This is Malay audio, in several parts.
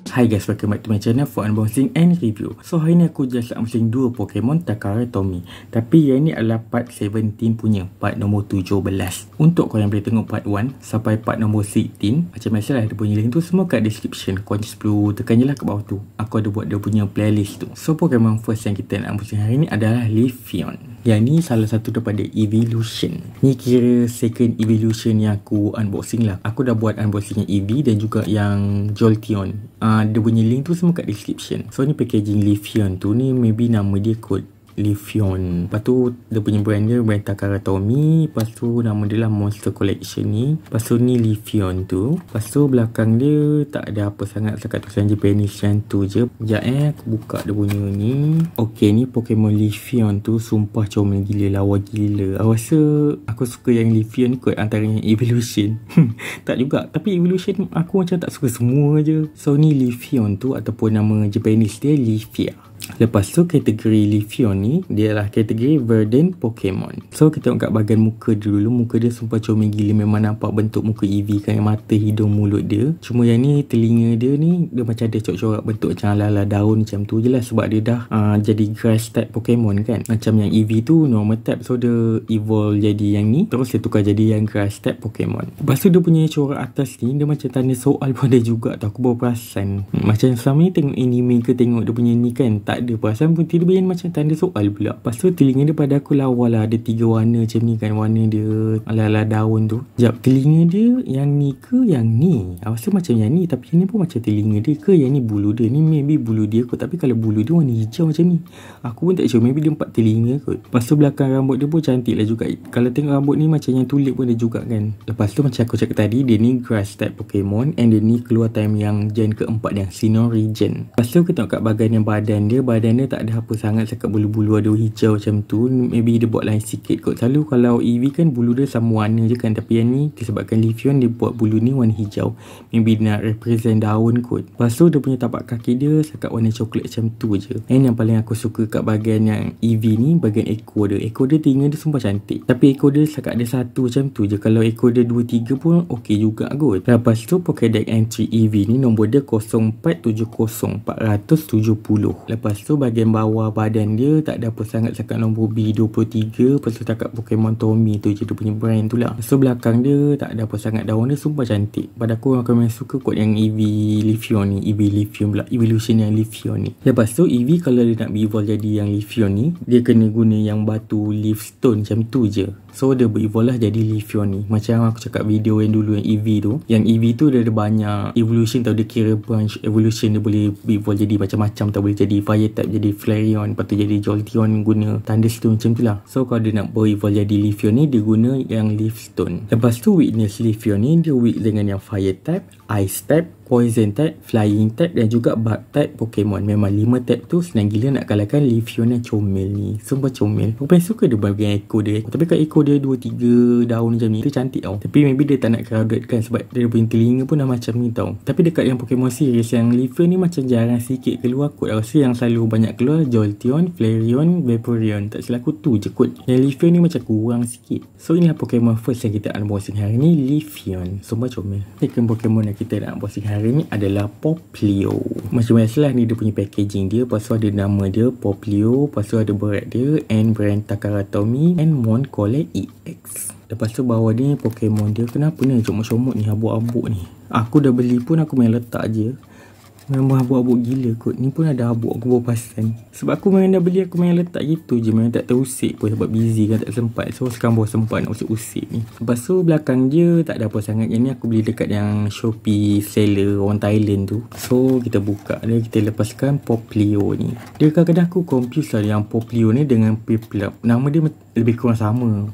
Hi guys, welcome back to my channel for unboxing and review. So hari ni aku just unboxing 2 Pokemon Takara Tomy. Tapi yang ni adalah part 17 punya, part nombor 17. Untuk korang yang boleh tengok part 1 sampai part nombor 16, macam biasalah dia punya link tu semua kat description. Korang just perlu tekan je lah kat bawah tu. Aku ada buat dia punya playlist tu. So Pokemon first yang kita nak unboxing hari ni adalah Leafeon. Yang ni salah satu daripada Evolution. Ni kira second Evolution yang aku unboxing lah. Aku dah buat unboxing yang EV dan juga yang Jolteon. Dia punya link tu semua kat description. So ni packaging Leafeon tu ni, maybe nama dia kot Leafeon. Lepas tu dia punya brand dia brand Takara Tomy. Lepas tu nama dia lah Monster Collection ni. Lepas tu ni Leafeon tu. Lepas tu belakang dia tak ada apa sangat, sekat tulisan Japanese macam tu je. Sekejap aku buka dia punya ni. Okay, ni Pokemon Leafeon tu sumpah comel gila, lawa gila. Aku rasa aku suka yang Leafeon kot antara yang Evolution. Tak juga, tapi Evolution aku macam tak suka semua je. So ni Leafeon tu ataupun nama Japanese dia Leafia. Lepas tu kategori Leafeon ni dia lah kategori Verdant Pokemon. So kita tengok kat bahagian muka dia dulu. Muka dia sumpah comel gila. Memang nampak bentuk muka EV kan, mata, hidung, mulut dia. Cuma yang ni telinga dia ni dia macam ada corak-corak bentuk macam ala-ala daun macam tu je lah. Sebab dia dah jadi grass type Pokemon kan. Macam yang EV tu normal type, so dia evolve jadi yang ni, terus dia tukar jadi yang grass type Pokemon. Lepas tu dia punya corak atas ni dia macam tanda soal pun ada juga tau. Aku baru perasan. Macam selama ni tengok anime ke tengok dia punya ni kan, tak ada perasaan pun, tiba-tiba macam tanda soal pula. Lepas tu telinga dia pada aku lawa lah, ada 3 warna macam ni kan. Warna dia ala-ala daun tu. Sekejap, telinga dia yang ni ke yang ni? Aku rasa macam yang ni, tapi yang ni pun macam telinga dia ke yang ni bulu dia? Ni maybe bulu dia kot, tapi kalau bulu dia warna hijau macam ni. Aku pun tak sure, maybe dia 4 telinga kot. Lepas tu belakang rambut dia pun cantik lah juga. Kalau tengok rambut ni macam yang tulip pun ada juga kan. Lepas tu macam aku cakap tadi, dia ni grass type Pokemon and dia ni keluar time yang gen keempat yang Sinnoh region. Lepas tu kita tengok kat bahagian yang badan dia tak ada apa sangat, cakap bulu-bulu ada hijau macam tu. Maybe dia buat lain sikit kot. Selalu kalau EV kan bulu dia sama warna je kan, tapi yang ni disebabkan Leafeon dia buat bulu ni warna hijau. Maybe dia nak represent daun kot. Lepas tu dia punya tapak kaki dia cakap warna coklat macam tu je. And yang paling aku suka kat bahagian yang EV ni, bahagian ekor dia. Ekor dia telinga dia sumpah cantik, tapi ekor dia cakap ada satu macam tu je. Kalau ekor dia 2-3 pun okey juga kot. Lepas tu Pokédex entry EV ni nombor dia 0470 470. Lepas tu bahagian bawah badan dia tak ada apa sangat, cakap nombor B23. Lepas tu cakap Pokemon Tomy tu je dia punya brand tu lah. Lepas tu belakang dia tak ada apa sangat, daun dia sumpah cantik. Pada aku memang suka kot yang EV Leafeon ni. EV Leafeon pula, Evolution yang Leafeon ni. Lepas tu EV kalau dia nak evolve jadi yang Leafeon ni, dia kena guna yang batu Leaf Stone macam tu je. So dia berevolve lah jadi Leafeon ni. Macam aku cakap video yang dulu yang EV tu, yang EV tu dia ada banyak evolution tau. Dia kira branch evolution, dia boleh evolve jadi macam-macam tau. Boleh jadi fire type, jadi Flareon, lepas tu jadi Jolteon guna Thunderstone macam tu lah. So kalau dia nak evolve jadi Leafeon ni, dia guna yang Leaf Stone. Lepas tu weakness Leafeon ni, dia weak dengan yang fire type, ice type, poison type, flying type dan juga bug type Pokemon. Memang 5 type tu senang gila nak kalahkan Leafeon yang comel ni. Sumpah comel. Aku paling suka dia bahagian ekor dia. Tapi kalau ekor dia 2-3 daun macam ni, tu cantik tau. Tapi maybe dia tak nak crowded kan, sebab dia punya telinga pun dah macam ni tau. Tapi dekat yang Pokemon series yang Leafeon ni macam jarang sikit keluar kot. Aku rasa yang selalu banyak keluar Jolteon, Flareon, Vaporeon. Tak silap aku tu je kot. Yang Leafeon ni macam kurang sikit. So inilah Pokemon first yang kita unboxing hari ni, Leafeon. Sumpah comel. Second Pokemon yang kita nak unboxing hari ni adalah Popplio. Macam biasalah ni dia punya packaging dia. Lepas tu ada nama dia Popplio. Lepas tu ada berat dia and brand Takara Tomy and Mon Collect EX. Lepas tu bawah ni Pokemon dia. Kenapa ni comot-comot ni, habuk-habuk ni. Aku dah beli pun aku main letak je. Memang habuk-habuk gila kot. Ni pun ada habuk, aku baru perasan. Sebab aku memang dah beli, aku main letak gitu je. Memang tak terusik pun sebab busy kan, tak sempat. So sekarang baru sempat nak usik-usik ni. Lepas tu belakang je tak ada apa sangat. Yang ni aku beli dekat yang Shopee seller orang Thailand tu. So kita buka dia, kita lepaskan Popplio ni. Dia kadang-kadang aku confuse lah yang Popplio ni dengan Piplup. Nama dia lebih kurang sama.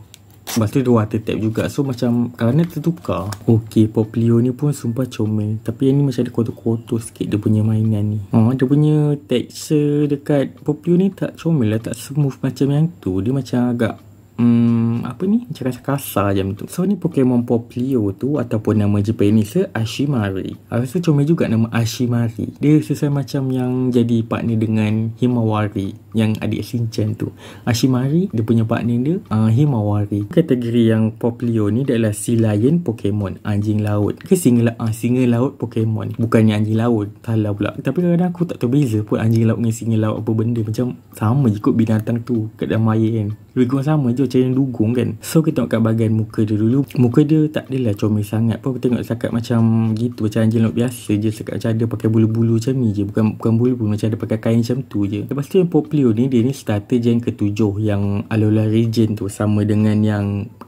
Lepas tu dia water type juga. So macam kerana tertukar. Okay, Popplio ni pun sumpah comel. Tapi yang ni macam ada kotor-kotor sikit dia punya mainan ni. Dia punya texture dekat Popplio ni tak comel lah, tak smooth macam yang tu. Dia macam agak apa ni, macam kasar macam tu. So ni Pokemon Popplio tu ataupun nama Japanese Ashimari. Rasa comel juga nama Ashimari. Dia sesuai macam yang jadi partner dengan Himawari, yang adik Shinchan tu. Ashimari dia punya partner dia Himawari. Kategori yang Popplio ni adalah Sea Lion Pokemon, anjing laut. Ke singa laut Pokemon, bukannya anjing laut. Salah pula. Tapi kadang-kadang aku tak tahu beza pun anjing laut dengan singa laut apa benda. Macam sama je kot binatang tu kat dalam air kan. Lebih kurang sama je macam yang dugong kan. So kita tengok kat bahagian muka dia dulu. Muka dia tak adalah comel sangat pun. Kita tengok sekat macam gitu, macam anjing laut biasa je. Sekat macam ada pakai bulu-bulu macam ni je. Bukan bulu-bulu, macam ada pakai kain macam tu je. Lepas tu yang Popplio ni, dia ni starter gen ke-7 yang Alola region tu, sama dengan yang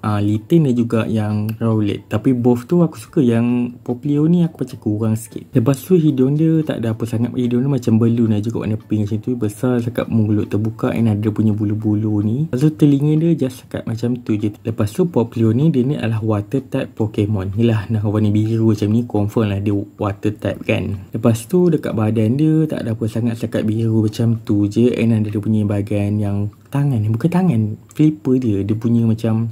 Litten dan juga yang Rowlet. Tapi both tu aku suka. Yang Popplio ni aku macam kurang sikit. Lepas tu hidung dia tak ada apa sangat. Hidung dia macam balloon aja kot, warna pink macam tu. Besar sekat mulut terbuka and ada punya bulu-bulu ni. Lepas tu telinga dia just sekat macam tu je. Lepas tu Popplio ni, dia ni adalah water type Pokemon. Ni lah nah warna biru macam ni, confirm lah dia water type kan. Lepas tu dekat badan dia tak ada apa sangat, sekat biru macam tu je. And ada dia punya bahagian yang tangan ni, bukan tangan, flipper dia. Dia punya macam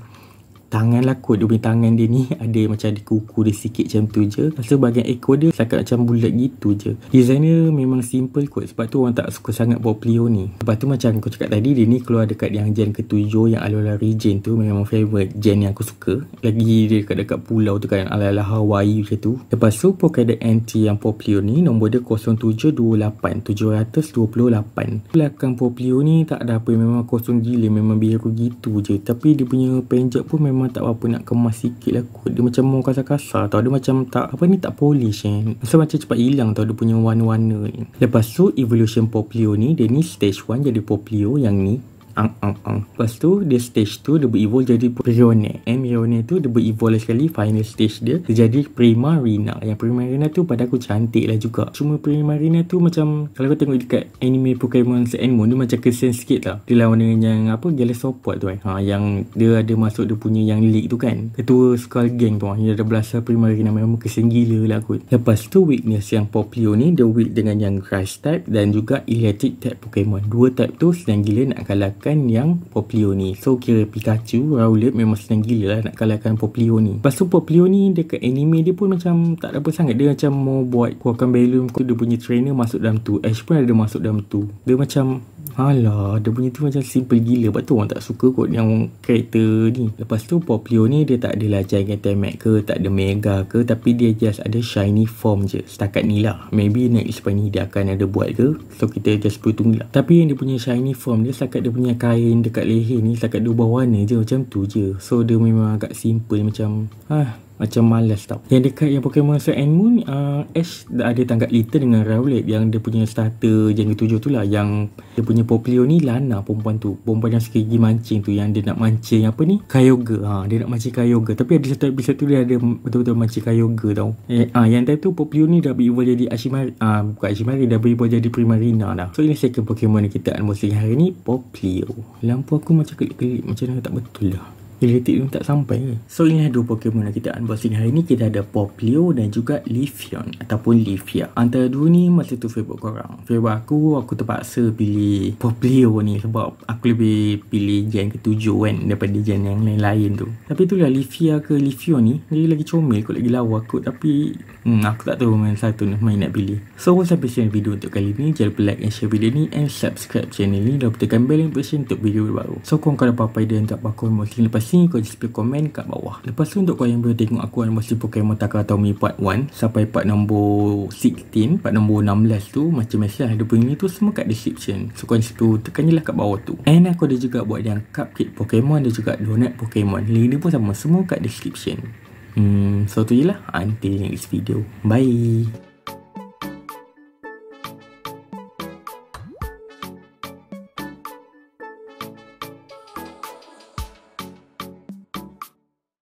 tangan lah kot. Dia punya tangan dia ni ada macam ada kuku dia sikit macam tu je. Lepas tu bahagian ekor dia sekat macam bulat gitu je. Design dia memang simple kot. Sebab tu orang tak suka sangat Popplio ni. Lepas tu macam aku cakap tadi, dia ni keluar dekat yang gen ke-7 yang Alola region tu. Memang favourite gen yang aku suka. Lagi dia dekat pulau tu kan, ala-ala Hawaii macam tu. Lepas tu Pokédex entry yang Popplio ni, nombor dia 0728 728. Belakang Popplio ni tak ada apa, memang kosong gila, memang biru gitu je. Tapi dia punya penjat pun memang tak apa nak kemas sikit lah kot. Dia macam mau kasar-kasar tau. Dia macam tak apa ni, tak polish so macam cepat hilang tau dia punya warna-warna ni. Lepas tu evolution Popplio ni, dia ni stage 1 jadi Popplio yang ni. Lepas tu dia stage 2 dia berevolve jadi Mironet. Mironet tu dia berevolve sekali, final stage dia jadi Primarina. Yang Primarina tu pada aku cantik lah juga. Cuma Primarina tu macam, kalau kau tengok dekat anime Pokemon Sun and Moon, dia macam kesian sikit lah. Dia lawan dengan yang apa, Galactopod tu kan. Yang dia ada masuk dia punya yang league tu kan, ketua Skull Gang tu yang ada belasah Primarina. Memang kesian gila lah kot. Lepas tu weakness yang Popplio ni, dia weak dengan yang Grass type dan juga Electric type Pokemon. Dua type tu senang gila nak kalahkan yang Popplio ni. So kira Pikachu, Rowlet memang senang gila lah nak kalahkan Popplio ni. Lepas tu Popplio ni dekat anime dia pun macam tak ada apa sangat. Dia macam mau buat keluarkan balloon tu, dia punya trainer masuk dalam tu. Ash pun ada masuk dalam tu. Dia macam alah, dia punya tu macam simple gila. Lepas tu orang tak suka kot yang karakter ni. Lepas tu Popplio ni dia tak adalah Gigantamax ke, tak ada Mega ke, tapi dia just ada shiny form je setakat ni lah. Maybe next lepas ni dia akan ada buat ke, so kita just perlu tunggu lah. Tapi yang dia punya shiny form dia setakat dia punya kain dekat leher ni setakat dia ubah warna je macam tu je. So dia memang agak simple, macam macam malas tau. Yang dekat yang Pokemon Sun and Moon, Ash dah ada tangkap Litten dengan Rowlet. Yang dia punya starter gen ke-7 tu lah. Yang dia punya Popplio ni Lana, perempuan tu, perempuan yang suka gigi mancing tu, yang dia nak mancing apa ni, Kyogre. Dia nak mancing Kyogre. Tapi ada satu episode tu dia ada betul-betul mancing Kyogre tau. Yang time tu Popplio ni dah berevolve jadi Ashimari, bukan Ashimari, dah berevolve jadi Primarina dah. So ini second Pokemon yang kita unboxing hari ni, Popplio. Lampu aku macam kelip-kelip, macam mana tak betul lah. Related tu tak sampai ke. So inilah dua Pokemon yang kita unboxing hari ni. Kita ada Popplio dan juga Leafeon ataupun Leafeon. Antara dua ni masa tu favourite korang. Favourite aku terpaksa pilih Popplio ni sebab aku lebih pilih gen ke-7 kan daripada gen yang lain-lain tu. Tapi itulah Leafeon ke Leafeon ni dia lagi comel kot, lagi lawa kot. Tapi aku tak tahu mana satu ni main nak pilih. So sampai sini video untuk kali ni. Jangan lupa like and share video ni and subscribe channel ni dan tekan bell notification untuk video baru. So korang kalau ada apa-apa idea untuk bakal unboxing lepas ni, kau just komen kat bawah. Lepas tu untuk kau yang boleh tengok aku unboxing Pokemon Takatomi part 1 sampai part nombor 16, part nombor 16 tu macam biasa ada punya ni tu semua kat description. So kau just tekan je lah kat bawah tu. And aku ada juga buat yang cupcake Pokemon dan juga donut Pokemon. Link dia pun sama, semua kat description. So tu je lah. Until next video. Bye.